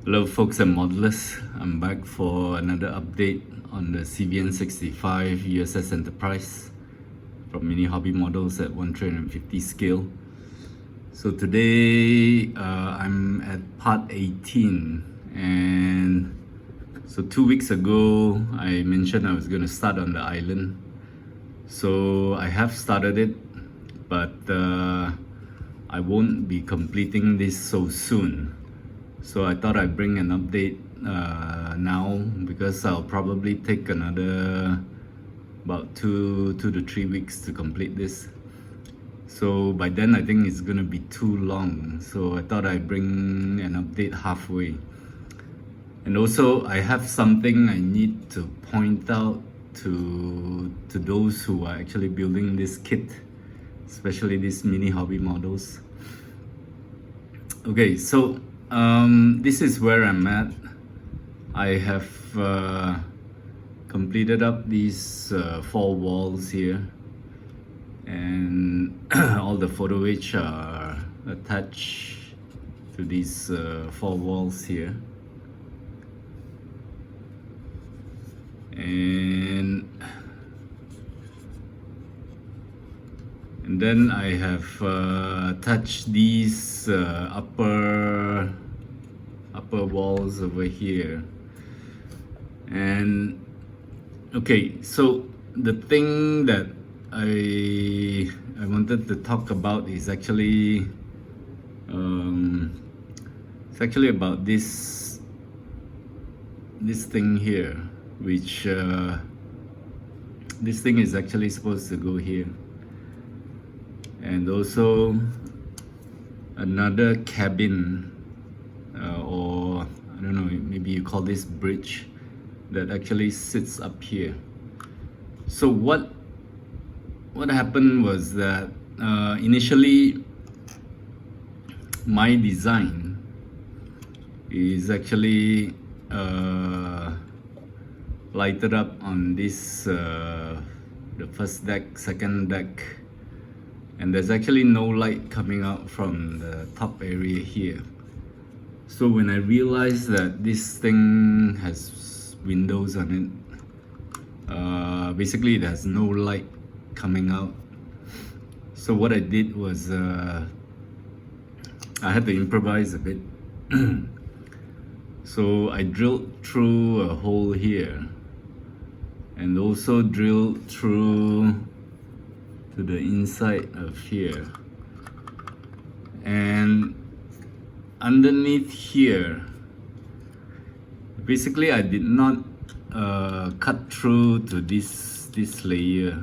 Hello folks and modelers, I'm back for another update on the CVN-65 USS Enterprise from Mini Hobby Models at 1/350 scale. So today I'm at part 18, and so 2 weeks ago I mentioned I was going to start on the island. So I have started it, but I won't be completing this so soon. So I thought I'd bring an update now, because I'll probably take another about 2 to 3 weeks to complete this. So by then I think it's gonna be too long. So I thought I'd bring an update halfway. And also I have something I need to point out to those who are actually building this kit, especially these mini hobby models. Okay, so this is where I'm at. I have completed up these 4 walls here, and all the photo edge are attached to these 4 walls here. And then I have attached these upper walls over here. And okay, so the thing that I wanted to talk about is actually it's actually about this thing here, which this thing is actually supposed to go here, and also another cabin, or I don't know, maybe you call this bridge, that actually sits up here. So what happened was that initially my design is actually lighted up on this the first deck, second deck, and there's actually no light coming out from the top area here. So when I realized that this thing has windows on it, basically it has no light coming out. So what I did was I had to improvise a bit. So I drilled through a hole here, and also drilled through to the inside of here, and underneath here, basically I did not cut through to this layer.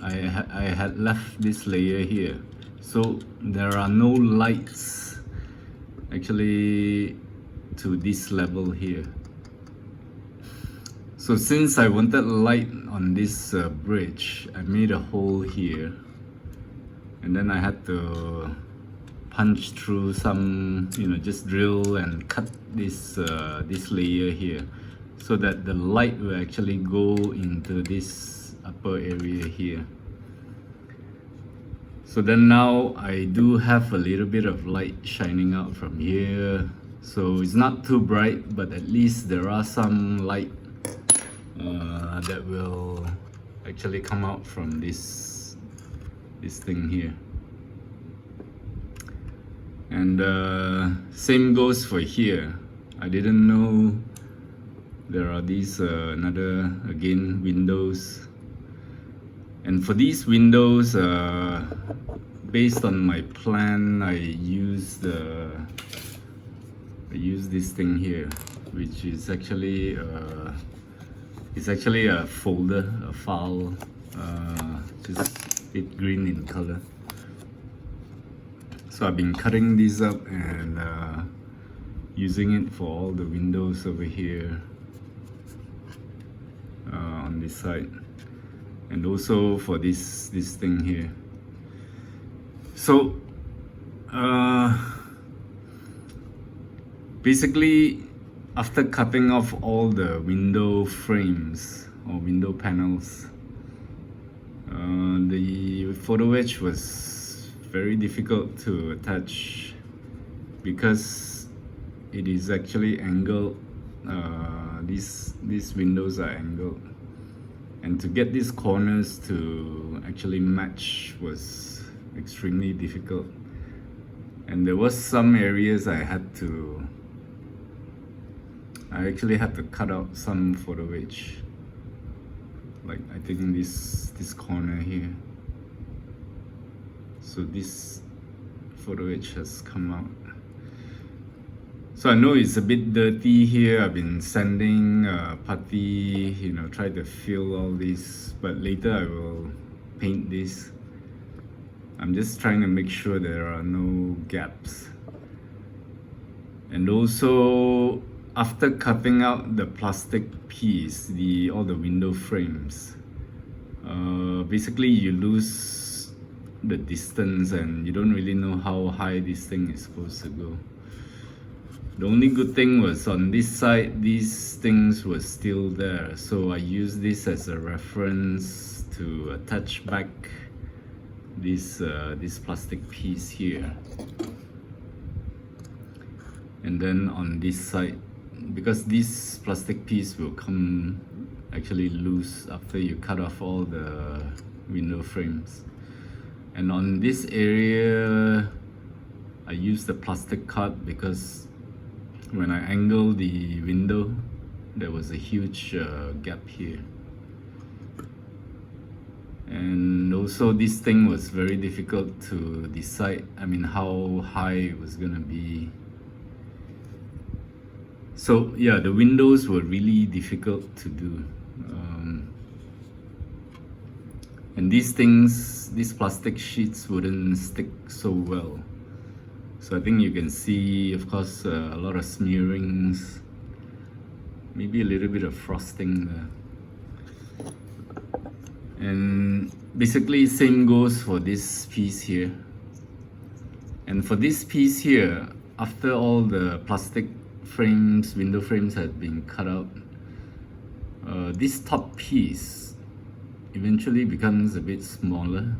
I had left this layer here, so there are no lights actually to this level here. So since I wanted light on this bridge, I made a hole here, and then I had to punch through some, just drill and cut this layer here, so that the light will actually go into this upper area here. So then now I do have a little bit of light shining out from here, so it's not too bright, but at least there are some light that will actually come out from this thing here. And same goes for here. I didn't know there are these another again windows, and for these windows, based on my plan, I use this thing here, which is actually it's actually a folder, a file, just bit green in color. So I've been cutting these up and using it for all the windows over here on this side, and also for this thing here. So basically, after cutting off all the window frames or window panels, the photo edge was very difficult to attach, because it is actually angled. These windows are angled, and to get these corners to actually match was extremely difficult. And there was some areas I actually had to cut out some photo edge, like I think this corner here. So this photo edge has come out. So I know it's a bit dirty here. I've been sanding putty, try to fill all this, but later I will paint this. I'm just trying to make sure there are no gaps. And also, after cutting out the plastic piece, all the window frames, basically you lose the distance and you don't really know how high this thing is supposed to go. The only good thing was on this side, these things were still there, so I used this as a reference to attach back this plastic piece here. And then on this side, because this plastic piece will come actually loose after you cut off all the window frames. And on this area, I used the plastic cut because when I angled the window, there was a huge gap here. And also this thing was very difficult to decide, how high it was gonna be. So yeah, the windows were really difficult to do. And these plastic sheets wouldn't stick so well. So I think you can see, of course, a lot of smearings, maybe a little bit of frosting there. And basically same goes for this piece here. And for this piece here, after all the plastic frames, window frames had been cut out, this top piece eventually becomes a bit smaller.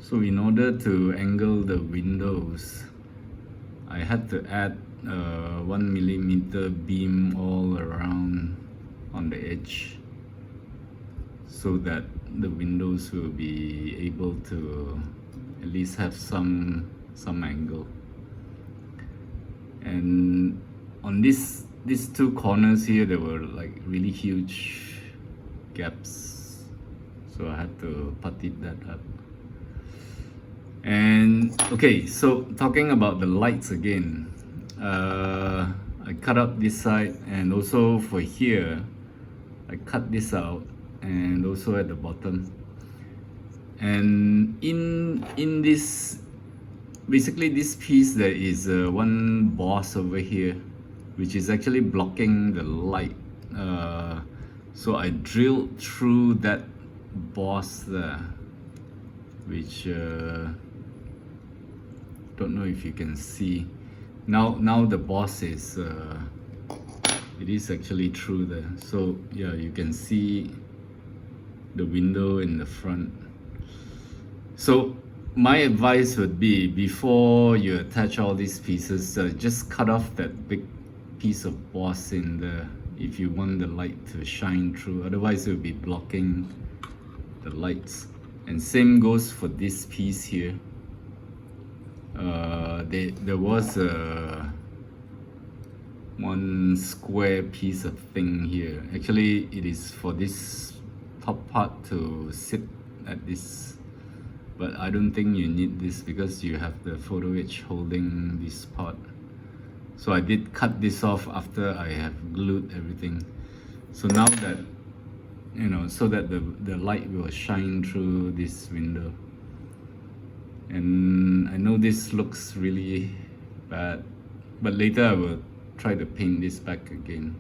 So in order to angle the windows, I had to add 1mm beam all around on the edge, so that the windows will be able to at least have some angle. And on these two corners here, there were like really huge gaps, so I had to putty that up. And okay, so talking about the lights again, I cut up this side, and also for here I cut this out, and also at the bottom. And in this, basically this piece, there is one boss over here which is actually blocking the light, so I drilled through that boss there, which don't know if you can see. Now the boss is it is actually through there, so yeah, you can see the window in the front. So my advice would be, before you attach all these pieces, just cut off that big piece of boss in there if you want the light to shine through, otherwise it will be blocking the lights. And same goes for this piece here. There was one square piece of thing here. Actually, it is for this top part to sit at this, but I don't think you need this because you have the photo edge holding this part. So I did cut this off after I have glued everything. So now that, so that the light will shine through this window. And I know this looks really bad, but later I will try to paint this back again.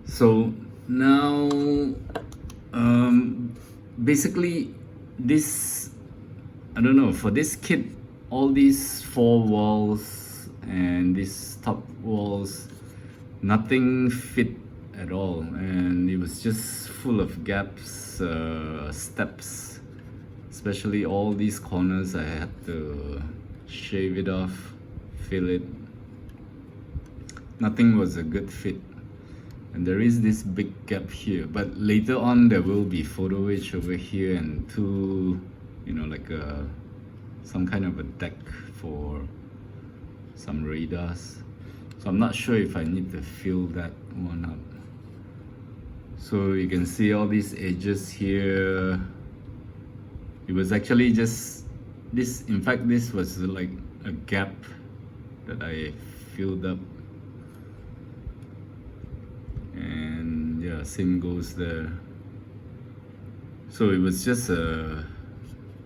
So now, basically this, I don't know, for this kit, all these four walls and these top walls, nothing fit at all, and it was just full of gaps, steps, especially all these corners. I had to shave it off, fill it, nothing was a good fit. And there is this big gap here, but later on there will be photo edge over here and two, like some kind of a deck for some radars. So I'm not sure if I need to fill that one up. So you can see all these edges here. It was actually just this, in fact this was like a gap that I filled up. And yeah, same goes there. So it was just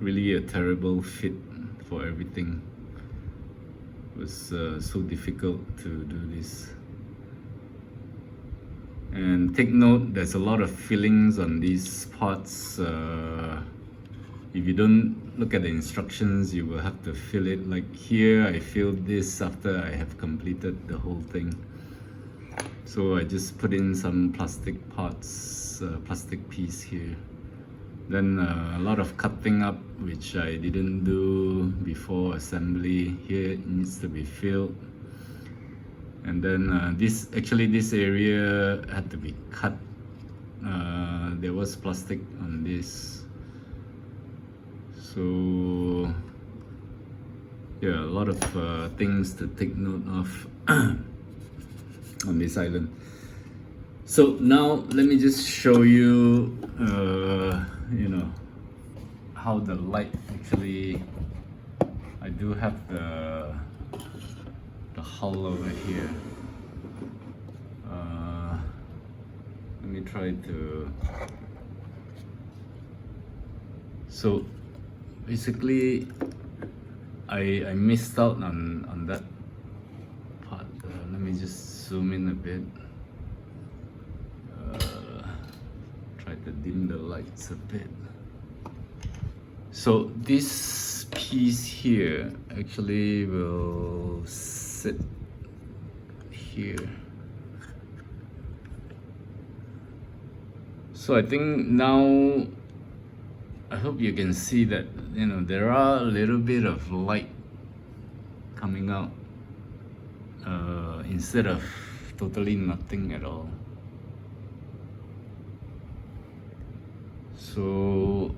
really a terrible fit for everything. It was so difficult to do this. And take note, there's a lot of fillings on these parts. If you don't look at the instructions, you will have to fill it. Like here, I filled this after I have completed the whole thing. So I just put in some plastic parts, plastic piece here. Then a lot of cutting up, which I didn't do before assembly. Here it needs to be filled. And then this area had to be cut. There was plastic on this. So yeah, a lot of things to take note of on this island. So now let me just show you, how the light actually. I do have the hull over here. Let me try to. So basically, I missed out on that part. Let me just zoom in a bit. Try to dim the lights a bit. So this piece here actually will sit here. So I think now, I hope you can see that there are a little bit of light coming out instead of totally nothing at all. So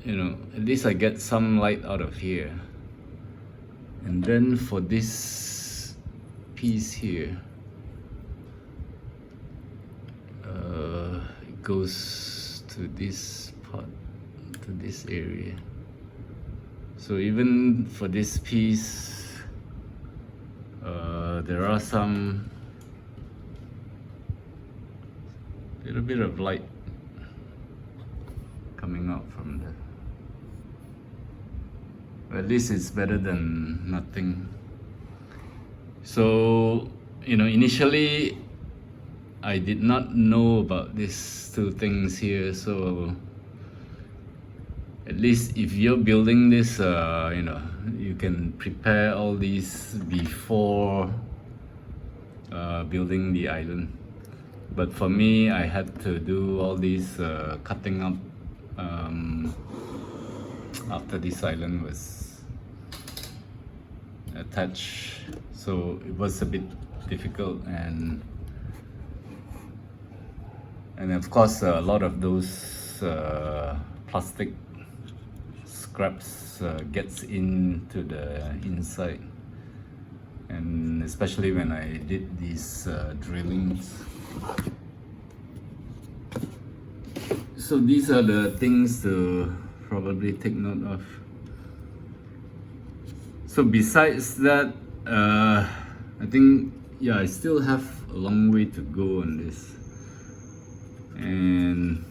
at least I get some light out of here. And then for this piece here, it goes to this part, to this area. So even for this piece, there are some little bit of light coming out from there. At least it's better than nothing. So initially I did not know about these two things here, so at least if you're building this, you can prepare all these before building the island. But for me, I had to do all these cutting up after this island was attached, so it was a bit difficult, and of course a lot of those plastic scraps gets into the inside, and especially when I did these drillings. So these are the things to probably take note of. So besides that, I think I still have a long way to go on this. And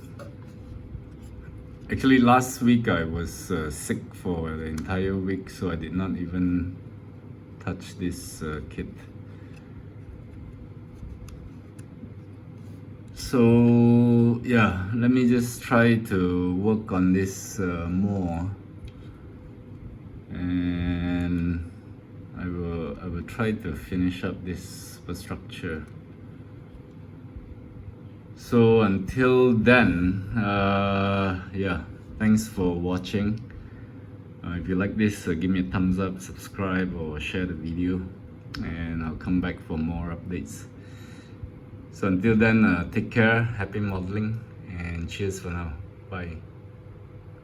actually last week I was sick for the entire week, so I did not even touch this kit. So let me just try to work on this more, and I will try to finish up this superstructure. So until then, thanks for watching. If you like this, give me a thumbs up, subscribe, or share the video. and I'll come back for more updates. So until then, take care, happy modeling, and cheers for now. Bye.